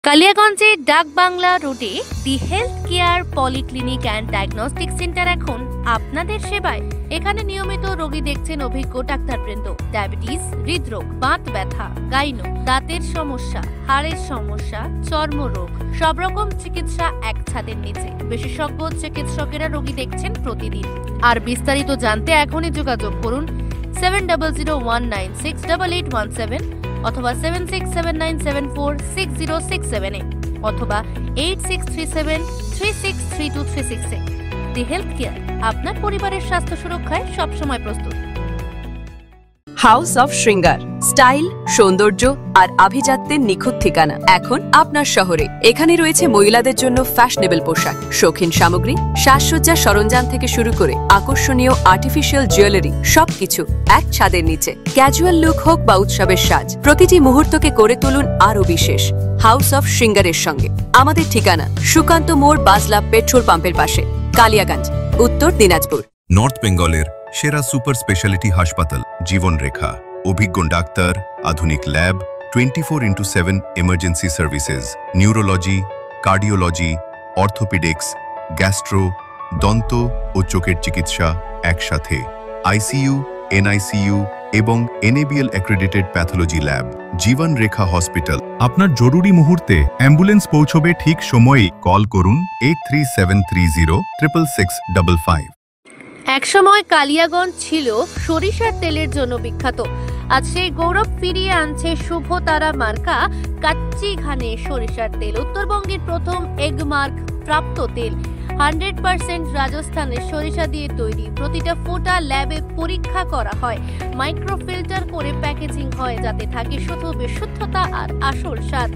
কালিয়াগঞ্জের ডাকবাংলা রোডে the health care polyclinic and diagnostic centre এখন আপনাদের সেবায়। এখানে নিয়মিত রোগী দেখছেন অভিজ্ঞ ডাক্তারবৃন্দ। ডায়াবেটিস, হৃদরোগ, বাত ব্যথা, গাইনো, দাঁতের সমস্যা, হাড়ের সমস্যা, চর্মরোগ, সব রকম চিকিৎসা এক ছাদের নিচে। বিশেষজ্ঞ চিকিৎসকেরা রোগী দেখছেন প্রতিদিন। আর বিস্তারিত জানতে এখনই যোগাযোগ করুন 7001968817 অথবা 7679746067 অথবা 8637363236 দি হেলথ কেয়ার আপনার পরিবারের স্বাস্থ্য সুরক্ষায় সবসময় প্রস্তুত। হাউস অফ শৃঙ্গার, স্টাইল, সৌন্দর্য আর আভিজাত্যের নিখুঁত ঠিকানা এখন আপনার শহরে। এখানে রয়েছে মহিলাদের জন্য ফ্যাশনেবল পোশাক, শৌখিন সামগ্রী, সাজসজ্জার সরঞ্জাম থেকে শুরু করে আকর্ষণীয় আর্টিফিশিয়াল জুয়েলারি, সবকিছু এক ছাদের নিচে। ক্যাজুয়াল লুক হোক বা উৎসবের সাজ, প্রতিটি মুহূর্তকে করে তুলুন আরও বিশেষ হাউস অফ শৃঙ্গারের সঙ্গে। আমাদের ঠিকানা সুকান্ত মোড়, বাজলা পেট্রোল পাম্পের পাশে, কালিয়াগঞ্জ, উত্তর দিনাজপুর। নর্থ বেঙ্গলের সেরা সুপার স্পেশালিটি হাসপাতাল জীবন রেখা, অভিজ্ঞ ডাক্তার, আধুনিক lab, 24x7 emergency services, neurology, cardiology, orthopaedics, gastro, দন্ত ও চোখের চিকিৎসা একসাথে, আইসিইউ, এনআইসিইউ এবং এনএবিএল অ্যাক্রেডিটেড প্যাথোলজি ল্যাব। জীবন রেখা হসপিটাল। আপনার জরুরি মুহূর্তে অ্যাম্বুলেন্স পৌঁছবে ঠিক সময়ে। কল করুন 8373066555। একসময় কালিয়াগঞ্জ ছিল সরিষার তেলের জন্য বিখ্যাত। আজ সেই গৌরব ফিরিয়ে আনছে শুভ তারা মার্কা কাচ্চি ঘানে সরিষার তেল। উত্তরবঙ্গের প্রথম এগমার্ক প্রাপ্ত তেল, 100% রাজস্থানের সরিষা দিয়ে তৈরি। প্রতিটা ফোঁটা ল্যাবে পরীক্ষা করা হয়, মাইক্রোফিল্টার করে প্যাকেজিং হয় যাতে থাকে শুধু বিশুদ্ধতা আর আসল স্বাদ।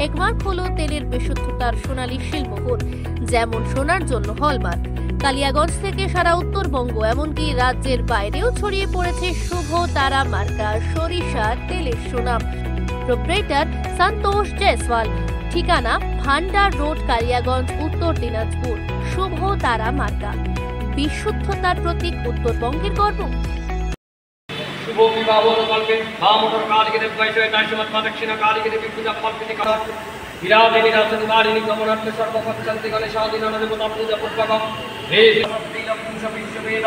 এগমার্ক হলো তেলের বিশুদ্ধতার সোনালী শিলমোহর, যেমন সোনার জন্য হলমার্ক। কালিয়াগঞ্জ থেকে সারা উত্তরবঙ্গ এমনকি রাজ্যের বাইরেও ছড়িয়ে পড়েছে শুভ তারা মার্কা সরিষার তেলের সুনাম। প্রোপ্রাইটার সন্তোষ জয়সওয়াল। ঠিকানা ভান্ডার রোড, কালিয়াগঞ্জ, উত্তর দিনাজপুর। শুভ তারা মার্কা, বিশুদ্ধতার প্রতীক, উত্তরবঙ্গের গর্ব। শুভ বিবাহ কল্পে বামোদর কালিকে দেবৈশয় নাশমত প্রদক্ষিণা কালিকে দেবী পূজা ফলপিতি করা বিরাজে বিরাজনকারিণী গমনার্থে সর্বপক্ষান্তি গণেশাদিন দেবতা পূজা পূর্বকম হে সত্যি লক্ষ্মী বিশ্ববেদ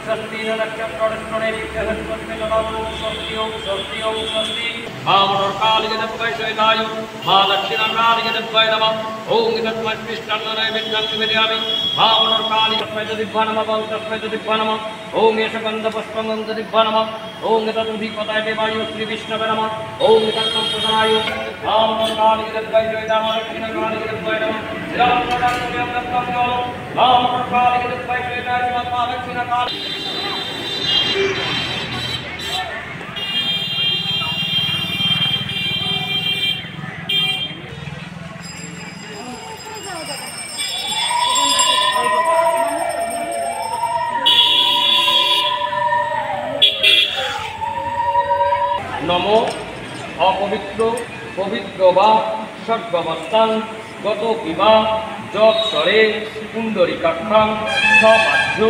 সত্যি নক্ষত্রণে বিদ্যাহস্পতি জলানো সত্যি ওম সত্যি ওম সত্যি বামোদর কালিকে দেবৈশয় নায়ু মা দক্ষিণা কালিকে দেবৈ নমঃ ওম তস্मै কৃষ্ণান্নরে বিদ্যাং নিবেদয়ামি বামোদর কালী তস্मै দিব্যা নমঃ তস্मै দিব্যা নমঃ ওম এষগন্ধ পুষ্পং দিব্যা নমঃ ওম তদুধিপতায় দেবায় শ্রী বিষ্ণবে নমঃ ওম তত্ত্বং প্রদানায় বামোদর কালিকে দেবৈশয় নাম দক্ষিণা কালিকে দেবৈ নমঃ শ্রীরামচন্দ্রদেব দত্তং জল বামোদর কালিকে দেবৈশয় নাম দক্ষিণা কালী। নম অপবিত্র পবিত্র বা সর্বাবস্থান গত বিবাহ যৎসরে কুণ্ডরিকাক্ষাং সবাহ্য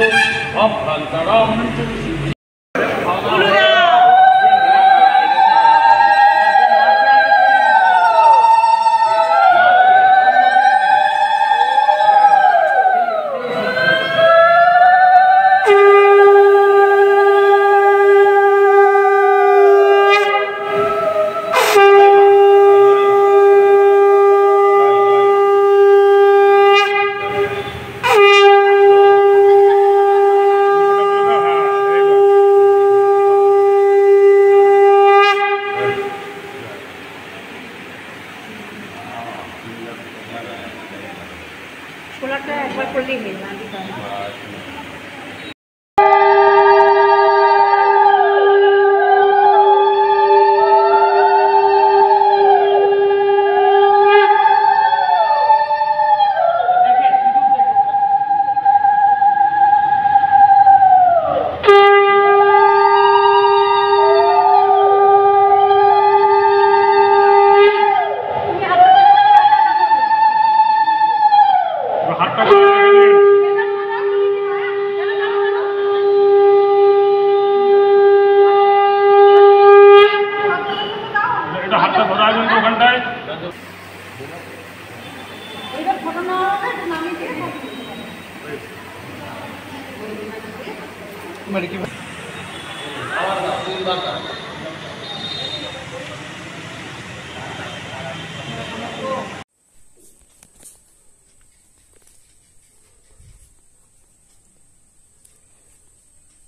অভ্যন্তরম।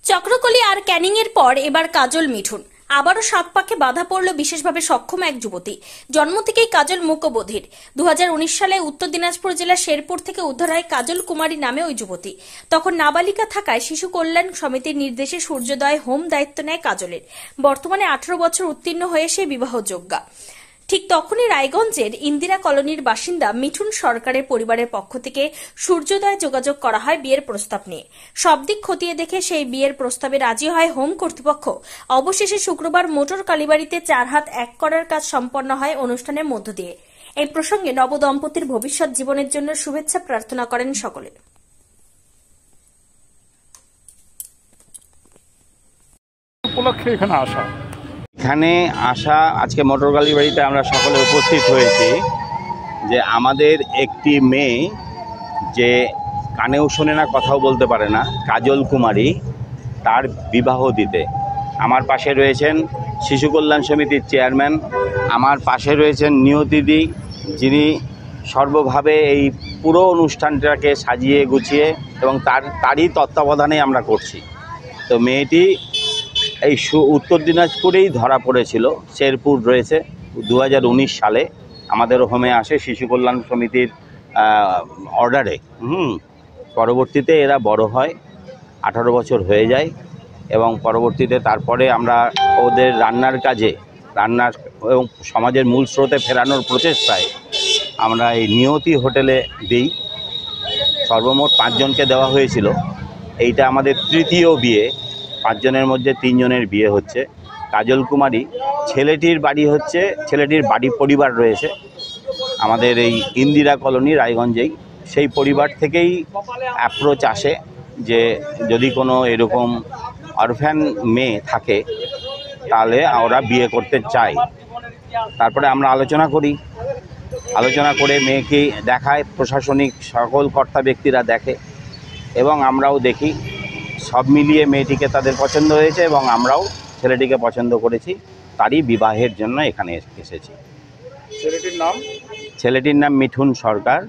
চক্রকলি আর ক্যানিং এর পর এবার কাজল মিঠুন। আবারও সাত পাকে বাধা পড়ল বিশেষভাবে সক্ষম এক যুবতী। জন্ম থেকেই কাজল মূকবধির। 2019 সালে উত্তর দিনাজপুর জেলার শেরপুর থেকে উদ্ধার হয় কাজল কুমারী নামে ওই যুবতী। তখন নাবালিকা থাকায় শিশু কল্যাণ সমিতির নির্দেশে সূর্যোদয় হোম দায়িত্ব নেয় কাজলের। বর্তমানে 18 বছর উত্তীর্ণ হয়ে সে বিবাহযোগ্যা। ঠিক তখনই রায়গঞ্জের ইন্দিরা কলোনির বাসিন্দা মিঠুন সরকারের পরিবারের পক্ষ থেকে সূর্যোদয় যোগাযোগ করা হয় বিয়ের প্রস্তাব নিয়ে। সব দিক খতিয়ে দেখে সেই বিয়ের প্রস্তাবে রাজি হয় হোম কর্তৃপক্ষ। অবশেষে শুক্রবার মোটর কালীবাড়িতে 4 হাত 1 করার কাজ সম্পন্ন হয় অনুষ্ঠানের মধ্য দিয়ে। এই প্রসঙ্গে নবদম্পতির ভবিষ্যৎ জীবনের জন্য শুভেচ্ছা প্রার্থনা করেন সকলে। উপলক্ষে এখানে আসা আজকে মোটর কালীবাড়িতে আমরা সকলে উপস্থিত হয়েছি যে আমাদের একটি মেয়ে যে কানেও শোনে না, কথাও বলতে পারে না, কাজল কুমারী, তার বিবাহ দিতে। আমার পাশে রয়েছেন শিশু কল্যাণ সমিতির চেয়ারম্যান, আমার পাশে রয়েছেন নিয়তিদি, যিনি সর্বভাবে এই পুরো অনুষ্ঠানটাকে সাজিয়ে গুছিয়ে এবং তারই তত্ত্বাবধানে আমরা করছি। তো মেয়েটি এই উত্তর দিনাজপুরেই ধরা পড়েছিল, শেরপুর রয়েছে। 2019 সালে আমাদের হোমে আসে শিশু কল্যাণ সমিতির অর্ডারে। পরবর্তীতে এরা বড় হয়, 18 বছর হয়ে যায় এবং পরবর্তীতে তারপরে আমরা ওদের রান্নার এবং সমাজের মূল স্রোতে ফেরানোর প্রচেষ্টায় আমরা এই নিয়তি হোটেলে দিই। সর্বমোট 5 জনকে দেওয়া হয়েছিল। এইটা আমাদের তৃতীয় বিয়ে। 5 জনের মধ্যে 3 জনের বিয়ে হচ্ছে। কাজল কুমারী ছেলেটির বাড়ি পরিবার রয়েছে আমাদের এই ইন্দিরা কলোনি রায়গঞ্জেই। সেই পরিবার থেকেই অ্যাপ্রোচ আসে যে যদি কোনো এরকম অরফ্যান মেয়ে থাকে তাহলে ওরা বিয়ে করতে চায়। তারপরে আমরা আলোচনা করে মেয়েকে দেখায়, প্রশাসনিক সকল কর্তা ব্যক্তিরা দেখে এবং আমরাও দেখি। সব মিলিয়ে মেয়েটিকে তাদের পছন্দ হয়েছে এবং আমরাও ছেলেটিকে পছন্দ করেছি। তারই বিবাহের জন্য এখানে এসেছি। ছেলেটির নাম মিঠুন সরকার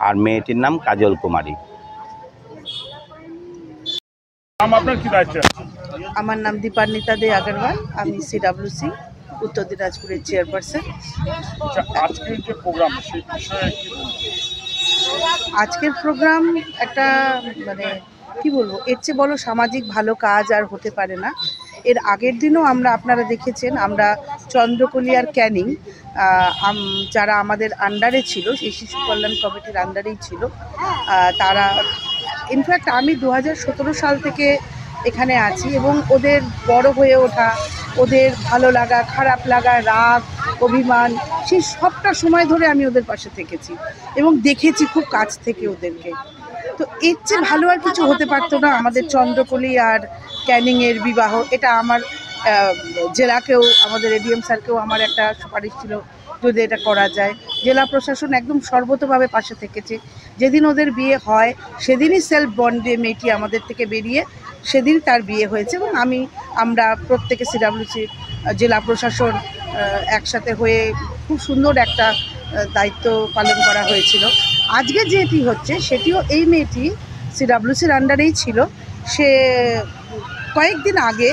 আর মেয়েটির নাম কাজল কুমারী। আমার নাম দীপান্বিতা দে আগরওয়াল, আমি সিডব্লিউসি উত্তর দিনাজপুরের চেয়ারপারসন। আজকের প্রোগ্রাম একটা কি বলবো, এর চেয়ে বড় সামাজিক ভালো কাজ আর হতে পারে না। এর আগের দিনও আপনারা দেখেছেন, আমরা চন্দ্রকলি আর ক্যানিং যারা আমাদের আন্ডারে ছিল, সেই শিশু কল্যাণ কমিটির আন্ডারেই ছিল, তারা ইনফ্যাক্ট আমি 2017 সাল থেকে এখানে আছি এবং ওদের বড় হয়ে ওঠা, ওদের ভালো লাগা, খারাপ লাগা, রাগ, অভিমান, সেই সবটা সময় ধরে আমি ওদের পাশে থেকেছি এবং দেখেছি খুব কাছ থেকে ওদেরকে। তো এর চেয়ে ভালো আর কিছু হতে পারতো না। আমাদের চন্দ্রকলি আর ক্যানিংয়ের বিবাহ, এটা আমার জেলাকেও, আমাদের এডিএম স্যারকেও আমার একটা সুপারিশ ছিল যদি এটা করা যায়। জেলা প্রশাসন একদম সর্বতভাবে পাশে থেকেছে। যেদিন ওদের বিয়ে হয় সেদিনই সেলফ বন্ডে মেয়েটি আমাদের থেকে বেরিয়ে সেদিন তার বিয়ে হয়েছে এবং আমরা প্রত্যেকে সিডব্লিউসি জেলা প্রশাসন একসাথে হয়ে খুব সুন্দর একটা দায়িত্ব পালন করা হয়েছিল। আজকে যেটি হচ্ছে সেটিও এই মেয়েটি সিডব্লিউসির আন্ডারেই ছিল। সে কয়েকদিন আগে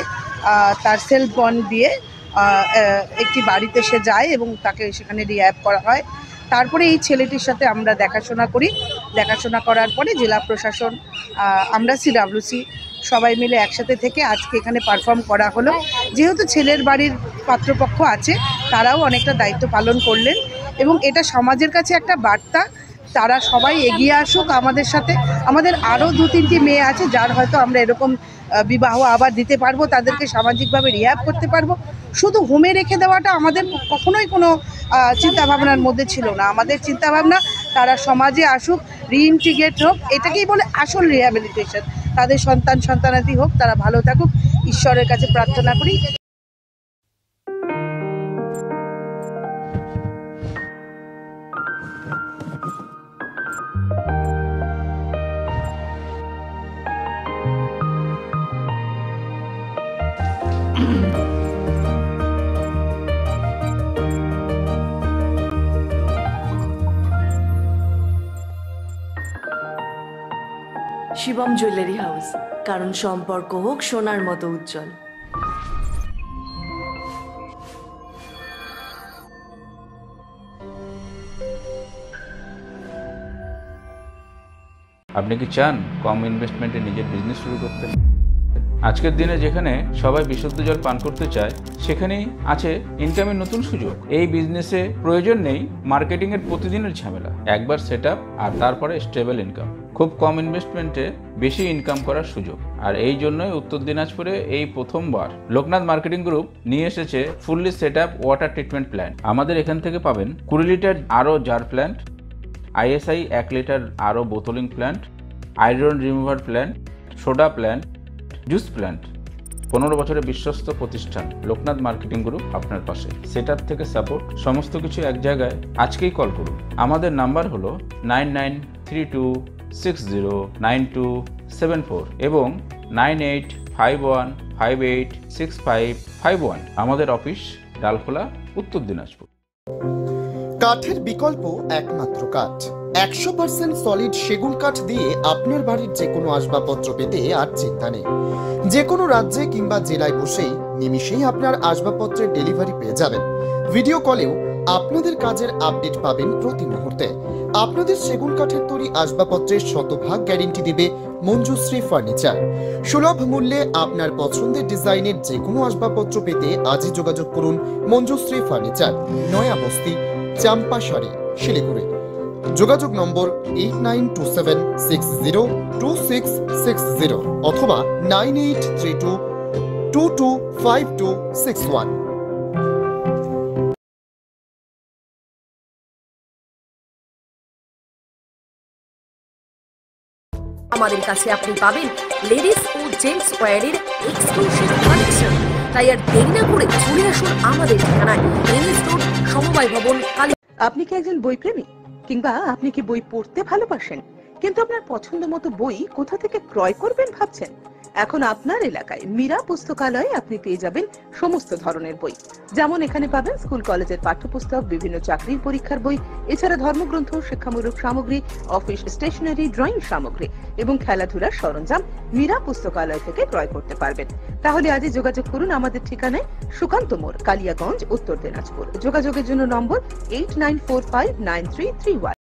তার সেলফ বন্ড দিয়ে একটি বাড়িতে সে যায় এবং তাকে সেখানে রিহ্যাব করা হয়। তারপরে এই ছেলেটির সাথে আমরা দেখাশোনা করি। দেখাশোনা করার পরে জেলা প্রশাসন, আমরা সিডব্লিউসি সবাই মিলে একসাথে থেকে আজকে এখানে পারফর্ম করা হলো। যেহেতু ছেলের বাড়ির পাত্রপক্ষ আছে, তারাও অনেকটা দায়িত্ব পালন করলেন এবং এটা সমাজের কাছে একটা বার্তা, তারা সবাই এগিয়ে আসুক আমাদের সাথে। আমাদের আরও 2-3টি মেয়ে আছে যার হয়তো আমরা এরকম বিবাহ আবার দিতে পারবো, তাদেরকে সামাজিকভাবে রিহ্যাব করতে পারবো। শুধু হোমে রেখে দেওয়াটা আমাদের কখনোই কোনো চিন্তাভাবনার মধ্যে ছিল না। আমাদের চিন্তাভাবনা তারা সমাজে আসুক, রিইন্টিগ্রেট হোক, এটাকেই বলে আসল রিহ্যাবিলিটেশন। তাদের সন্তানাদি হোক, তারা ভালো থাকুক, ঈশ্বরের কাছে প্রার্থনা করি। শিবম জুয়েলারি হাউস, কারণ সম্পর্ক হোক সোনার মতো উজ্জ্বল। আপনি কি চান কম ইনভেস্টমেন্টে নিজের বিজনেস শুরু করতে? আজকের দিনে যেখানে সবাই বিশুদ্ধ জল পান করতে চায়, সেখানেই আছে ইনকামের নতুন সুযোগ। এই বিজনেসে প্রয়োজন নেই মার্কেটিংয়ের প্রতিদিনের ঝামেলা, একবার সেটআপ আর তারপরে স্টেবল ইনকাম। খুব কম ইনভেস্টমেন্টে বেশি ইনকাম করার সুযোগ। আর এই জন্যই উত্তর দিনাজপুরে এই প্রথমবার লোকনাথ মার্কেটিং গ্রুপ নিয়ে এসেছে fully setup water treatment plant. আমাদের এখান থেকে পাবেন 20 লিটার আরও জার প্ল্যান্ট, ISI 1 লিটার আরও bottling plant, iron remover plant, soda plant, juice plant. 15 বছরের বিশ্বস্ত প্রতিষ্ঠান লোকনাথ মার্কেটিং গ্রুপ আপনার পাশে। সেটআপ থেকে সাপোর্ট, সমস্ত কিছু এক জায়গায়। আজকেই কল করুন। আমাদের নাম্বার হলো 9932609274 এবং 9851586551। আমাদের অফিস ডালখোলা, উত্তর দিনাজপুর। কাঠের বিকল্প একমাত্র কাঠ। 100% সলিড সেগুন কাঠ দিয়ে আপনার বাড়ির যে কোনো আসবাবপত্র পেতে আর চিন্তা নেই। যে কোনো রাজ্যে কিংবা জেলায় বসেই নিমিষেই আপনার আসবাবপত্রের ডেলিভারি পেয়ে যাবেন। ভিডিও কলেও আপনাদের কাজের আপডেট পাবেন প্রতি মুহূর্তে। আপনাদের সেগুন কাঠের তৈরি আসবাবপত্রের শতভাগ গ্যারেন্টি দিবে মঞ্জুশ্রী ফার্নিচার। সুলভ মূল্যে আপনার পছন্দের ডিজাইনের যে কোনো আসবাবপত্র পেতে আজই যোগাযোগ করুন মঞ্জুশ্রী ফার্নিচার, নয়া বস্তি, চাম্পাশাড়ি, শিলিগুড়ি। যোগাযোগ নম্বর 8927602660 অথবা 9832225261। আমাদের কাছে আপনি পাবেন লেডিস ও জেন্টস ওয়্যারের এক্সক্লুসিভ কালেকশন। তাই আর দেরি না করে চলে আসুন আমাদের ঠিকানায়, এনএস রোড, সমবায় ভবন, কালী। আপনি কি একজন বই প্রেমী, কিংবা আপনি কি বই পড়তে ভালোবাসেন, কিন্তু আপনার পছন্দ মতো বই কোথা থেকে ক্রয় করবেন ভাবছেন? এখন আপনার এলাকায় মীরা পুস্তকালয়ে আপনি পেয়ে যাবেন সমস্ত ধরনের বই। যেমন এখানে পাবেন স্কুল কলেজের পাঠ্যপুস্তক, বিভিন্ন চাকরির পরীক্ষার বই, এছাড়া ধর্মগ্রন্থ, শিক্ষামূলক সামগ্রী, অফিস স্টেশনারি, ড্রয়িং সামগ্রী এবং খেলাধুলার সরঞ্জাম মীরা পুস্তকালয় থেকে ক্রয় করতে পারবেন। তাহলে আজই যোগাযোগ করুন আমাদের ঠিকানায়, সুকান্ত মোড়, কালিয়াগঞ্জ, উত্তর দিনাজপুর। যোগাযোগের জন্য নম্বর 89459331।